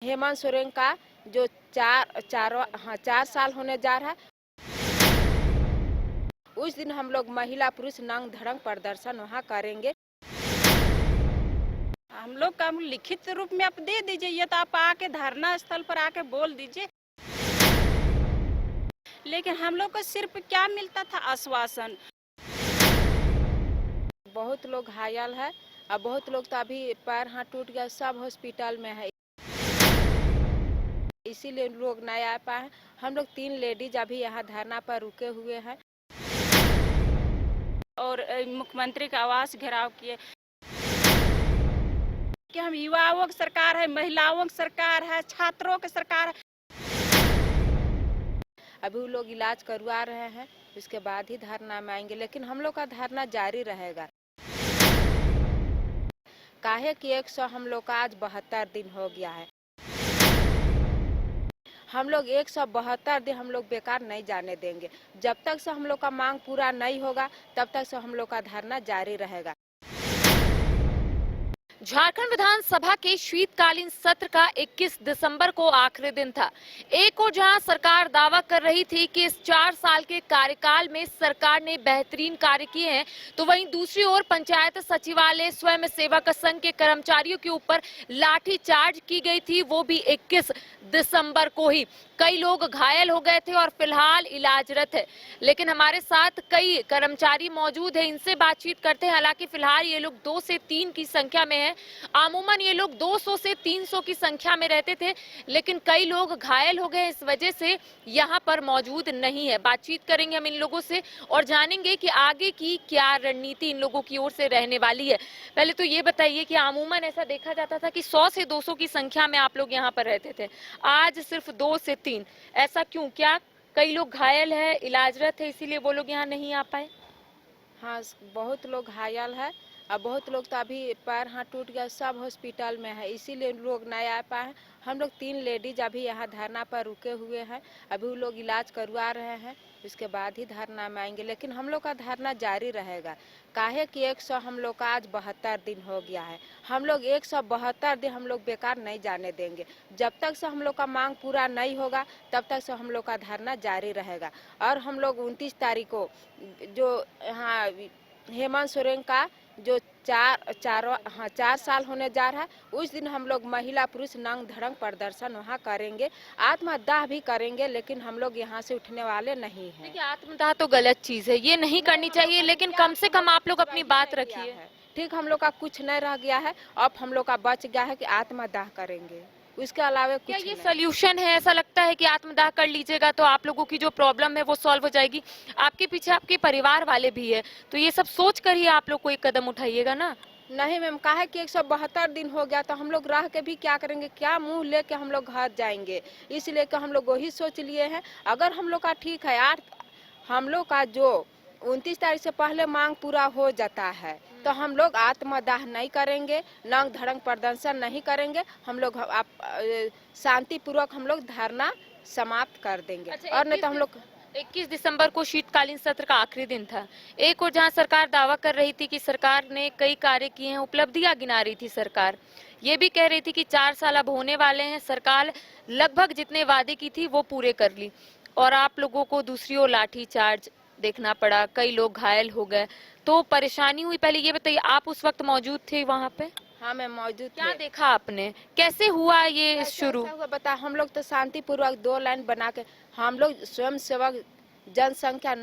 हेमंत सोरेन का जो 4 साल होने जा रहा है, उस दिन हम लोग महिला पुरुष नंग धड़ंग प्रदर्शन वहाँ करेंगे। हम लोग का लिखित रूप में आप दे दीजिए, ये तो आप आके धरना स्थल पर आके बोल दीजिए। लेकिन हम लोग को सिर्फ क्या मिलता था, आश्वासन। बहुत लोग घायल है और बहुत लोग तो अभी पैर हाथ टूट गया, सब हॉस्पिटल में है, इसीलिए लोग नहीं आ पाए। हम लोग 3 लेडीज अभी यहाँ धरना पर रुके हुए हैं और मुख्यमंत्री का आवास घेराव किए कि हम युवाओं की सरकार है, महिलाओं की सरकार है, छात्रों की सरकार है। अभी वो लोग इलाज करवा रहे हैं, उसके बाद ही धरना में आएंगे, लेकिन हम लोग का धरना जारी रहेगा। काहे कि 100 हम लोग का आज 72 दिन हो गया है। हम लोग 172 दिन हम लोग बेकार नहीं जाने देंगे। जब तक से हम लोग का मांग पूरा नहीं होगा तब तक से हम लोग का धरना जारी रहेगा। झारखंड विधानसभा के शीतकालीन सत्र का 21 दिसंबर को आखिरी दिन था। एक और जहां सरकार दावा कर रही थी कि इस 4 साल के कार्यकाल में सरकार ने बेहतरीन कार्य किए हैं, तो वहीं दूसरी ओर पंचायत सचिवालय स्वयं सेवक संघ के कर्मचारियों के ऊपर लाठीचार्ज की गई थी, वो भी 21 दिसंबर को ही। कई लोग घायल हो गए थे और फिलहाल इलाजरत है। लेकिन हमारे साथ कई कर्मचारी मौजूद हैं, इनसे बातचीत करते हैं। हालांकि फिलहाल ये लोग 2 से 3 की संख्या में है। अमूमन ये लोग 200 से 300 की संख्या में रहते थे, लेकिन कई लोग घायल हो गए, इस वजह से यहाँ पर मौजूद नहीं है। बातचीत करेंगे हम इन लोगों से और जानेंगे कि आगे की क्या रणनीति इन लोगों की ओर से रहने वाली है। पहले तो ये बताइए कि अमूमन ऐसा देखा जाता था कि 100 से 200 की संख्या में आप लोग यहाँ पर रहते थे, आज सिर्फ 2 से 3, ऐसा क्यों? क्या कई लोग घायल है, इलाजरत है, इसीलिए वो लोग यहाँ नहीं आ पाए? हाँ, बहुत लोग घायल है और बहुत लोग तो अभी पैर हाथ टूट गया, सब हॉस्पिटल में है, इसीलिए लोग नहीं आ पाए। हम लोग 3 लेडीज अभी यहाँ धरना पर रुके हुए हैं, अभी वो लोग इलाज करवा रहे हैं, उसके बाद ही धरना में आएंगे, लेकिन हम लोग का धरना जारी रहेगा। काहे कि 100 हम लोग का आज 72 दिन हो गया है। हम लोग 172 दिन हम लोग बेकार नहीं जाने देंगे। जब तक से हम लोग का मांग पूरा नहीं होगा तब तक से हम लोग का धरना जारी रहेगा। और हम लोग 29 तारीख को जो यहाँ हेमंत सोरेन का जो 4 साल होने जा रहा है, उस दिन हम लोग महिला पुरुष नंग धड़ंग प्रदर्शन वहाँ करेंगे, आत्मदाह भी करेंगे, लेकिन हम लोग यहाँ से उठने वाले नहीं हैं। देखिए, आत्मदाह तो गलत चीज है, ये नहीं करनी चाहिए, लेकिन कम से कम आप लोग अपनी बात रखिए। ठीक, हम लोग का कुछ नहीं रह गया है, अब हम लोग का बच गया है कि आत्मदाह करेंगे, उसके अलावा क्या कुछ ये नहीं। सोल्यूशन है? ऐसा लगता है कि आत्मदाह कर लीजिएगा तो आप लोगों की जो प्रॉब्लम है वो सॉल्व हो जाएगी? आपके पीछे आपके परिवार वाले भी है, तो ये सब सोच कर ही आप लोग कोई कदम उठाइएगा ना। नहीं मैम, काहे कि 172 दिन हो गया, तो हम लोग रह के भी क्या करेंगे, क्या मुंह लेके हम लोग घर जाएंगे, इसलिए कि हम लोग वही सोच लिए हैं। अगर हम लोग का ठीक है यार, हम लोग का जो 29 तारीख से पहले मांग पूरा हो जाता है तो हम लोग आत्मदाह नहीं करेंगे, नंग धड़ंग प्रदर्शन नहीं करेंगे, हम लोग शांतिपूर्वक हम लोग धरना समाप्त कर देंगे। अच्छा, और नहीं तो हम लोग 21 दिसंबर को शीतकालीन सत्र का आखिरी दिन था। एक और जहां सरकार दावा कर रही थी कि सरकार ने कई कार्य किए हैं, उपलब्धियां गिना रही थी सरकार, ये भी कह रही थी कि 4 साल अब होने वाले हैं, सरकार लगभग जितने वादे की थी वो पूरे कर ली, और आप लोगों को दूसरी ओर लाठी चार्ज देखना पड़ा, कई लोग घायल हो गए, तो परेशानी हुई। पहले ये बताइए, आप उस वक्त मौजूद थे वहाँ पे? हाँ मैं मौजूद क्या थे। देखा आपने, कैसे हुआ ये शुरू? हुआ बता, हम लोग तो शांतिपूर्वक 2 लाइन बना के, हम लोग स्वयं सेवक जनसंख्या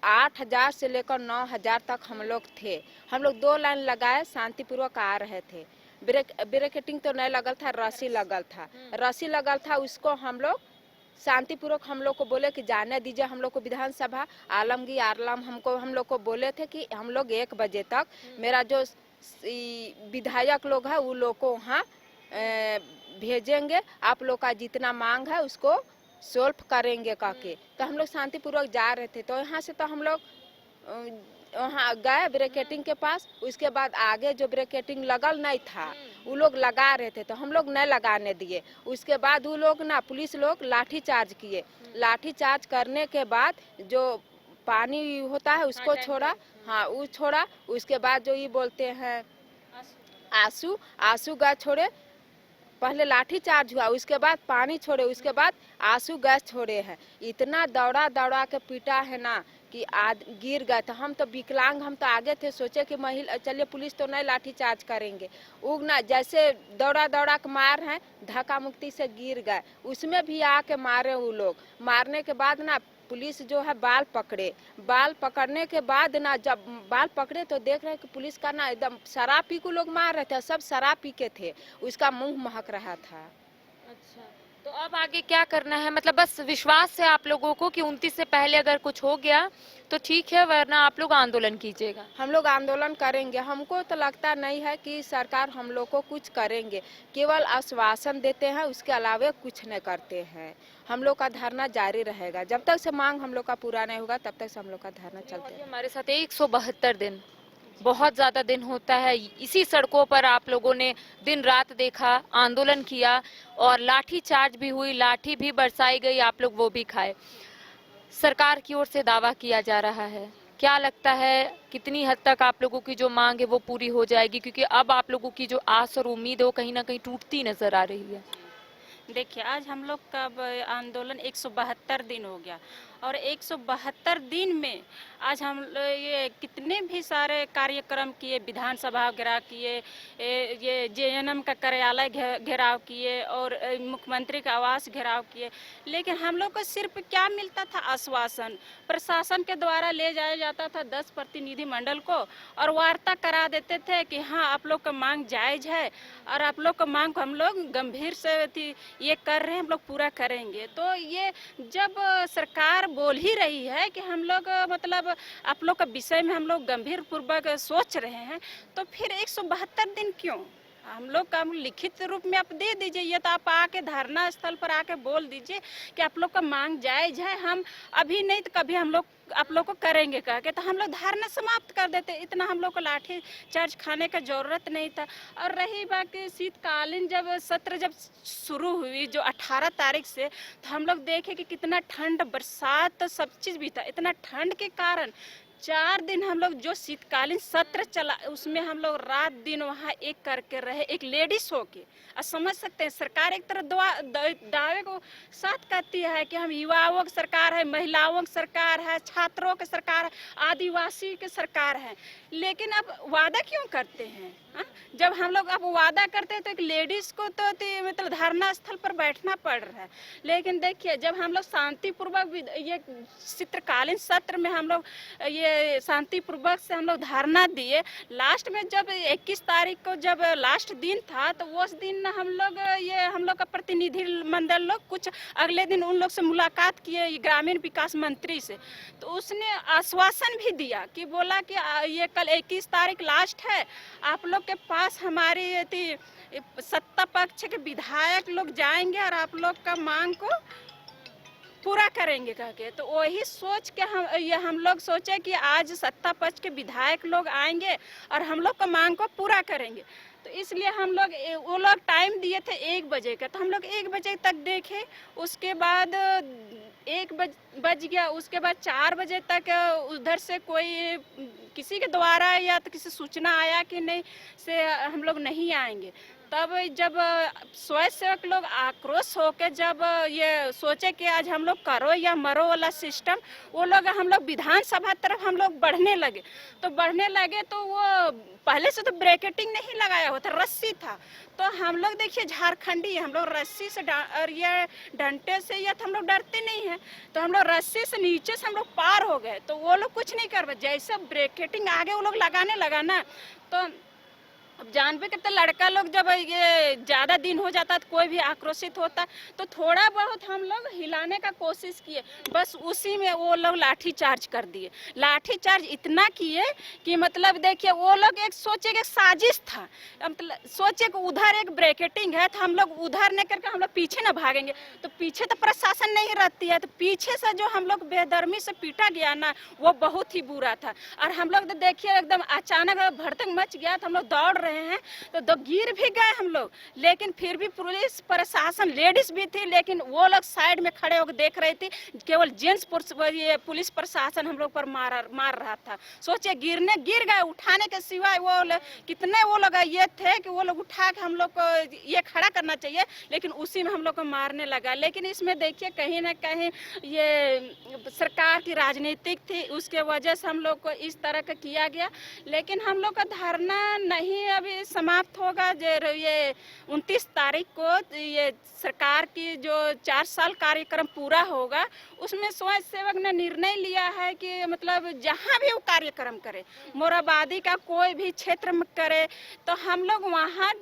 8,000 से लेकर 9,000 तक हम लोग थे। हम लोग 2 लाइन लगाए, शांतिपूर्वक आ रहे थे। ब्रेकेटिंग तो नहीं लगल था, रस्सी लगल था, उसको हम लोग शांतिपूर्वक हम लोग को बोले कि जाने दीजिए। हम लोग को विधानसभा आलमगीर आलम हम लोग को बोले थे कि हम लोग 1 बजे तक मेरा जो विधायक लोग है वो लोग को वहाँ भेजेंगे, आप लोग का जितना मांग है उसको सोल्व करेंगे करके। तो हम लोग शांतिपूर्वक जा रहे थे, तो यहाँ से तो हम लोग वहाँ गए ब्रेकेटिंग के पास, उसके बाद आगे जो ब्रेकेटिंग लगल नहीं था वो लोग लगा रहे थे, तो हम लोग नहीं लगाने दिए। उसके बाद वो लोग ना, पुलिस लोग लाठी चार्ज किए। लाठी चार्ज करने के बाद जो पानी होता है उसको छोड़ा, हाँ वो छोड़ा। उसके बाद जो ये बोलते हैं आंसू गैस छोड़े, पहले लाठी चार्ज हुआ, उसके बाद पानी छोड़े, उसके बाद आंसू गैस छोड़े हैं। इतना दौड़ा दौड़ा के पीटा है ना कि गिर गए। तो हम तो विकलांग, हम तो आगे थे, सोचे कि महिला चलिए पुलिस तो नहीं लाठी चार्ज करेंगे, उग ना जैसे दौड़ा दौड़ा के मार हैं, धक्का मुक्ति से गिर गए। उसमें भी आके मारे वो लोग। मारने के बाद ना पुलिस जो है बाल पकड़े। बाल पकड़ने के बाद ना जब बाल पकड़े तो देख रहे हैं कि पुलिस का ना एकदम शराब पी को लोग मार रहे थे, सब शराब पी के थे, उसका मुंह महक रहा था। अच्छा, तो अब आगे क्या करना है? मतलब बस विश्वास है आप लोगों को कि 29 से पहले अगर कुछ हो गया तो ठीक है, वरना आप लोग आंदोलन कीजिएगा? हम लोग आंदोलन करेंगे। हमको तो लगता नहीं है कि सरकार हम लोग को कुछ करेंगे, केवल आश्वासन देते हैं, उसके अलावा कुछ नहीं करते हैं। हम लोग का धरना जारी रहेगा जब तक से मांग हम लोग का पूरा नहीं होगा, तब तक से हम लोग का धरना चलते रहेगा। हमारे साथ 172 दिन, बहुत ज्यादा दिन होता है। इसी सड़कों पर आप लोगों ने दिन रात देखा, आंदोलन किया और लाठी चार्ज भी हुई, लाठी भी बरसाई गई, आप लोग वो भी खाए। सरकार की ओर से दावा किया जा रहा है, क्या लगता है कितनी हद तक आप लोगों की जो मांग है वो पूरी हो जाएगी? क्योंकि अब आप लोगों की जो आस और उम्मीद है वो कहीं ना कहीं टूटती नजर आ रही है। देखिए, आज हम लोग का आंदोलन 172 दिन हो गया और 172 दिन में आज हम ये कितने भी सारे कार्यक्रम किए, विधानसभा घेराव किए, ये जेएनएम का कार्यालय घेराव किए और मुख्यमंत्री का आवास घेराव किए, लेकिन हम लोग को सिर्फ क्या मिलता था? आश्वासन। प्रशासन के द्वारा ले जाया जाता था 10 प्रतिनिधि मंडल को और वार्ता करा देते थे कि हाँ आप लोग का मांग जायज़ है और आप लोग का मांग को हम लोग गंभीर से ये कर रहे हैं, हम लोग पूरा करेंगे। तो ये जब सरकार बोल ही रही है कि हम लोग मतलब आप लोग का विषय में हम लोग गंभीर पूर्वक सोच रहे हैं, तो फिर 172 दिन क्यों? हम लोग का लिखित रूप में आप दे दीजिए, या तो आप आके धरना स्थल पर आके बोल दीजिए कि आप लोग का मांग जायज है, हम अभी नहीं तो कभी हम लोग आप लोग को करेंगे कह के, तो हम लोग धरना समाप्त कर देते। इतना हम लोग को लाठी चार्ज खाने का जरूरत नहीं था। और रही बात शीतकालीन जब सत्र जब शुरू हुई जो 18 तारीख से, तो हम लोग देखे कि कितना ठंड, बरसात, सब चीज़ भी था। इतना ठंड के कारण 4 दिन हम लोग जो शीतकालीन सत्र चला, उसमें हम लोग रात दिन वहाँ एक करके रहे, एक लेडीज होके। और समझ सकते हैं सरकार एक तरह दावे को साथ करती है कि हम युवाओं की सरकार है, महिलाओं की सरकार है, छात्रों की सरकार है, आदिवासी की सरकार है, लेकिन अब वादा क्यों करते हैं? जब हम लोग अब वादा करते हैं तो एक लेडीज को तो मतलब धरना स्थल पर बैठना पड़ रहा है। लेकिन देखिए, जब हम लोग शांतिपूर्वक ये शीतकालीन सत्र में हम लोग ये शांतिपूर्वक से हम लोग धरना दिए, लास्ट में जब 21 तारीख को जब लास्ट दिन था, तो उस दिन हम लोग का प्रतिनिधि मंडल लोग कुछ अगले दिन उन लोग से मुलाकात किए ग्रामीण विकास मंत्री से, तो उसने आश्वासन भी दिया कि बोला कि ये कल 21 तारीख लास्ट है, आप लोग के पास हमारी सत्ता पक्ष के विधायक लोग जाएंगे और आप लोग का मांग को पूरा करेंगे कह के। तो वही सोच के हम लोग सोचे कि आज सत्ता पक्ष के विधायक लोग आएंगे और हम लोग का मांग को पूरा करेंगे। तो इसलिए हम लोग वो लोग टाइम दिए थे 1 बजे का, तो हम लोग 1 बजे तक देखे, उसके बाद 1 बज गया, उसके बाद 4 बजे तक उधर से कोई किसी के द्वारा या तो किसी सूचना आया कि नहीं से हम लोग नहीं आएंगे। तब जब स्वयंसेवक लोग आक्रोश होकर जब ये सोचे कि आज हम लोग करो या मरो वाला सिस्टम, वो लोग हम लोग विधानसभा तरफ हम लोग बढ़ने लगे। तो वो पहले से तो ब्रैकेटिंग नहीं लगाया हुआ था, रस्सी था। तो हम लोग देखिए झारखंडी, हम लोग रस्सी से और ये डंडे से या तो हम लोग डरते नहीं हैं, तो हम लोग रस्सी से नीचे से हम लोग पार हो गए। तो वो लोग कुछ नहीं कर पाए, जैसे ब्रैकेटिंग आगे वो लोग लगाने लगा ना, तो अब जानबे करते लड़का लोग जब ये ज़्यादा दिन हो जाता तो कोई भी आक्रोशित होता, तो थोड़ा बहुत हम लोग हिलाने का कोशिश किए, बस उसी में वो लोग लाठी चार्ज कर दिए। लाठी चार्ज इतना किए कि मतलब देखिए, वो लोग एक सोचे कि साजिश था, मतलब सोचे कि उधर एक ब्रैकेटिंग है तो हम लोग उधर नहीं करके हम लोग पीछे ना भागेंगे, तो पीछे तो प्रशासन नहीं रहती है, तो पीछे से जो हम लोग बेदर्मी से पीटा गया ना, वो बहुत ही बुरा था। और हम लोग तो देखिए एकदम अचानक भड़क मच गया, तो हम लोग दौड़ रहे हैं तो दो गिर भी गए हम लोग, लेकिन फिर भी पुलिस प्रशासन, लेडीज भी थी, लेकिन वो लोग साइड में खड़े होकर देख रही थी। केवल जेंट्स पुलिस प्रशासन हम लोग पर मार रहा था। सोचिए, गिर गए, उठाने के सिवाय कितने वो लोग ये थे कि वो लोग उठा के हम लोग को ये खड़ा करना चाहिए, लेकिन उसी में हम लोग को मारने लगा। लेकिन इसमें देखिए कहीं ना कहीं ये सरकार की राजनीतिक थी, उसके वजह से हम लोग को इस तरह का किया गया। लेकिन हम लोग का धरना नहीं अभी समाप्त होगा। जो ये 29 तारीख को ये सरकार की जो 4 साल कार्यक्रम पूरा होगा, उसमें स्वयं सेवक ने निर्णय लिया है कि मतलब जहाँ भी वो कार्यक्रम करे, मोराबादी का कोई भी क्षेत्र में करे, तो हम लोग वहाँ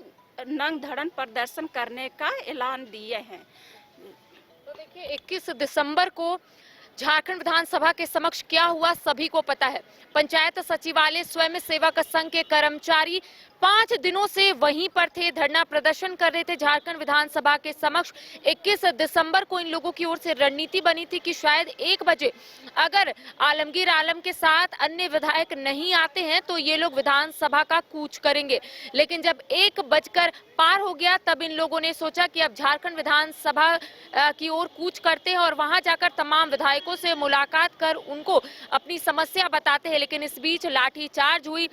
नंग धड़न प्रदर्शन करने का ऐलान दिए हैं। तो देखिए 21 दिसंबर को झारखंड विधानसभा के समक्ष क्या हुआ सभी को पता है। पंचायत सचिवालय स्वयं सेवक संघ के कर्मचारी 5 दिनों से वहीं पर थे, धरना प्रदर्शन कर रहे थे झारखंड विधानसभा के समक्ष। 21 दिसंबर को इन लोगों की ओर से रणनीति बनी थी कि शायद 1 बजे अगर आलमगीर आलम के साथ अन्य विधायक नहीं आते हैं तो ये लोग विधानसभा का कूच करेंगे। लेकिन जब 1 बजकर पार हो गया तब इन लोगों ने सोचा कि अब झारखंड विधानसभा की ओर कूच करते हैं और वहां जाकर तमाम विधायकों से मुलाकात कर उनको अपनी समस्या बताते हैं। लेकिन इस बीच लाठीचार्ज हुई,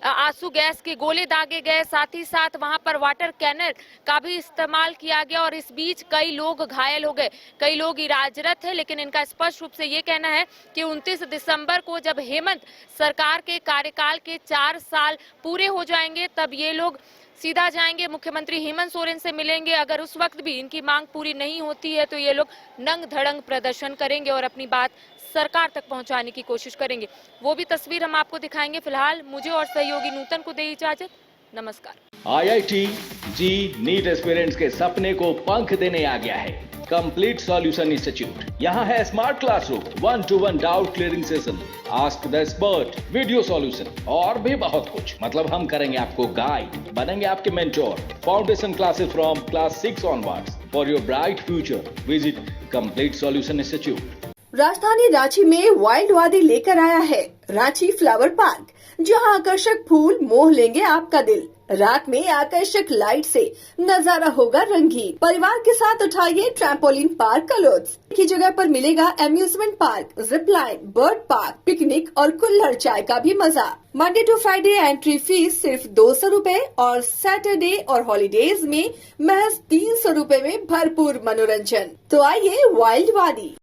आंसू गैस के गोले दागे गए, साथ ही साथ वहां पर वाटर कैनर का भी इस्तेमाल किया गया और इस बीच कई लोग घायल हो गए, कई लोग इलाजरत है। लेकिन इनका स्पष्ट रूप से ये कहना है कि 29 दिसंबर को जब हेमंत सरकार के कार्यकाल के 4 साल पूरे हो जाएंगे तब ये लोग सीधा जाएंगे मुख्यमंत्री हेमंत सोरेन से मिलेंगे। अगर उस वक्त भी इनकी मांग पूरी नहीं होती है तो ये लोग नंग धड़ंग प्रदर्शन करेंगे और अपनी बात सरकार तक पहुंचाने की कोशिश करेंगे। वो भी तस्वीर हम आपको दिखाएंगे। फिलहाल मुझे और सहयोगी नूतन को दे इजाजत। नमस्कार। IIT जी नीट एस्पिरेंट्स के सपने को पंख देने आ गया है कंप्लीट सॉल्यूशन इंस्टीट्यूट। यहाँ है smart classroom, 1-to-1 doubt clearing session, ask the expert, video solution और भी बहुत कुछ। मतलब हम करेंगे आपको गाइड, बनेंगे आपके mentor. Foundation classes from class 6 onwards for your bright future. Visit complete solution institute. राजधानी रांची में वाइल्ड वादी लेकर आया है रांची फ्लावर पार्क, जहां आकर्षक फूल मोह लेंगे आपका दिल। रात में आकर्षक लाइट से नजारा होगा रंगीन। परिवार के साथ उठाइए ट्रैम्पोलिन पार्क का लुत्फ। की जगह पर मिलेगा amusement park, zip line, bird park, picnic और कुल्हड़ चाय का भी मजा। Monday to Friday entry fees सिर्फ 200 रूपए और सैटरडे और हॉलीडेज में महज 300 रूपए में भरपूर मनोरंजन। तो आइए वाइल्ड वादी।